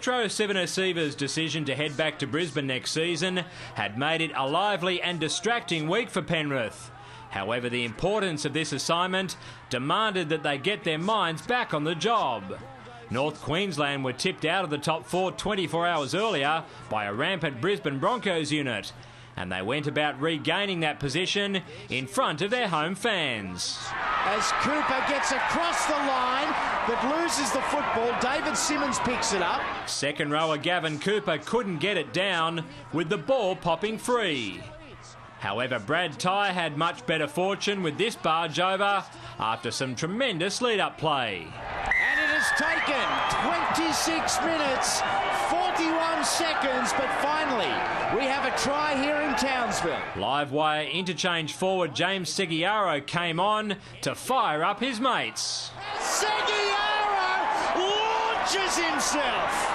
Metro Civic decision to head back to Brisbane next season had made it a lively and distracting week for Penrith. However, the importance of this assignment demanded that they get their minds back on the job. North Queensland were tipped out of the top 4 24 hours earlier by a rampant Brisbane Broncos unit, and they went about regaining that position in front of their home fans. As Cooper gets across the line but loses the football, David Simmons picks it up. Second rower Gavin Cooper couldn't get it down, with the ball popping free. However, Brad Tye had much better fortune with this barge over after some tremendous lead-up play. And it has taken 26 minutes, 41 seconds, but finally we have a try here in Townsville. Live wire interchange forward James Seguiaro came on to fire up his mates. Seguiaro launches himself.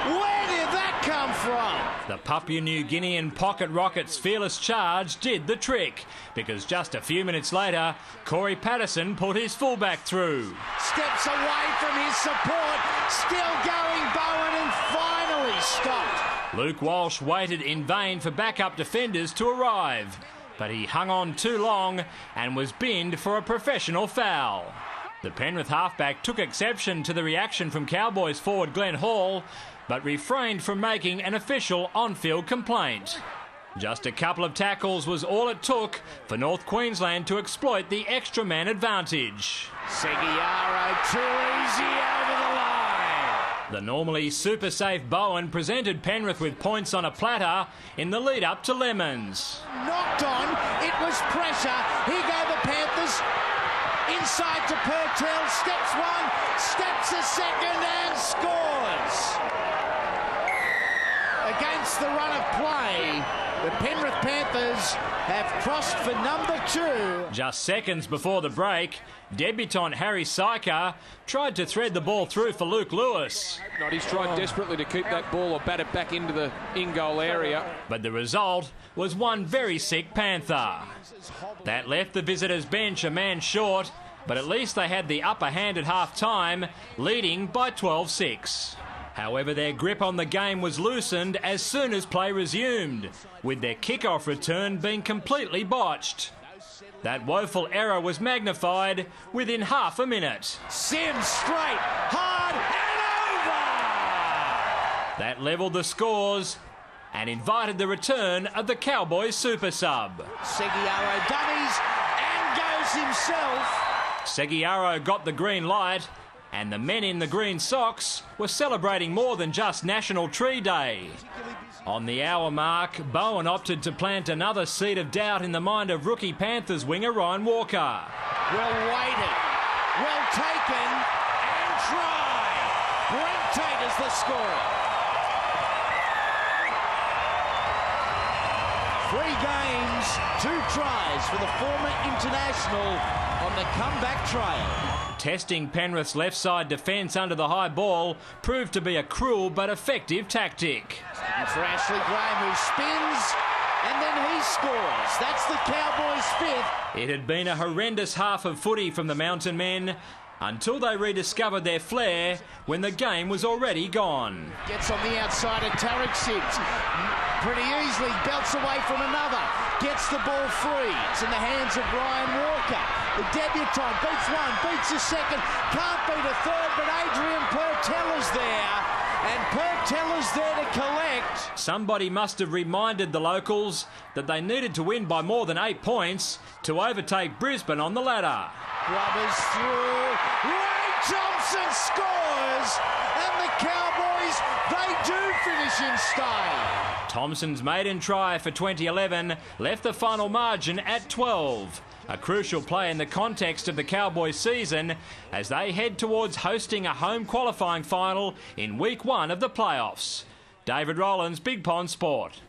Where did that come from? The Papua New Guinean Pocket Rockets' fearless charge did the trick, because just a few minutes later, Corey Patterson put his fullback through. Steps away from his support, still going Bowen, and finally stopped. Luke Walsh waited in vain for backup defenders to arrive, but he hung on too long and was binned for a professional foul. The Penrith halfback took exception to the reaction from Cowboys forward Glenn Hall, but refrained from making an official on-field complaint. Just a couple of tackles was all it took for North Queensland to exploit the extra man advantage. Seguiaro too easy over the line. The normally super safe Bowen presented Penrith with points on a platter in the lead-up to Lemons. Knocked on, it was pressure. Here go the Panthers. Inside to Purtell, steps one, steps a second and scores. Against the run of play, the Penrith Panthers have crossed for number 2. Just seconds before the break, debutant Harry Syker tried to thread the ball through for Luke Lewis. He's tried desperately to keep that ball or bat it back into the in-goal area. But the result was one very sick Panther. That left the visitors' bench a man short, but at least they had the upper hand at half-time, leading by 12-6. However, their grip on the game was loosened as soon as play resumed, with their kick-off return being completely botched. That woeful error was magnified within half a minute. Sims straight, hard and over! That levelled the scores and invited the return of the Cowboys super sub. Seguiaro dummies and goes himself. Seguiaro got the green light, and the men in the green socks were celebrating more than just National Tree Day. On the hour mark, Bowen opted to plant another seed of doubt in the mind of rookie Panthers winger Ryan Walker. Well weighted, well taken, and try. Brent Tate is the scorer. 3 games, 2 tries for the former international on the comeback trail. Testing Penrith's left side defence under the high ball proved to be a cruel but effective tactic. And for Ashley Graham, who spins, and then he scores. That's the Cowboys' 5th. It had been a horrendous half of footy from the Mountain Men until they rediscovered their flair when the game was already gone. Gets on the outside of Tarek Sims. Pretty easily belts away from another. Gets the ball free. It's in the hands of Ryan Walker. The debutant beats one, beats a second, can't beat a third, but Adrian Purtell's there. And Purtell's there to collect. Somebody must have reminded the locals that they needed to win by more than 8 points to overtake Brisbane on the ladder. Grubbers through. Ray Johnson scores. And the Cowboys, they do finish in style. Thompson's maiden try for 2011 left the final margin at 12. A crucial play in the context of the Cowboys season as they head towards hosting a home qualifying final in week 1 of the playoffs. David Rowlands, Big Pond Sport.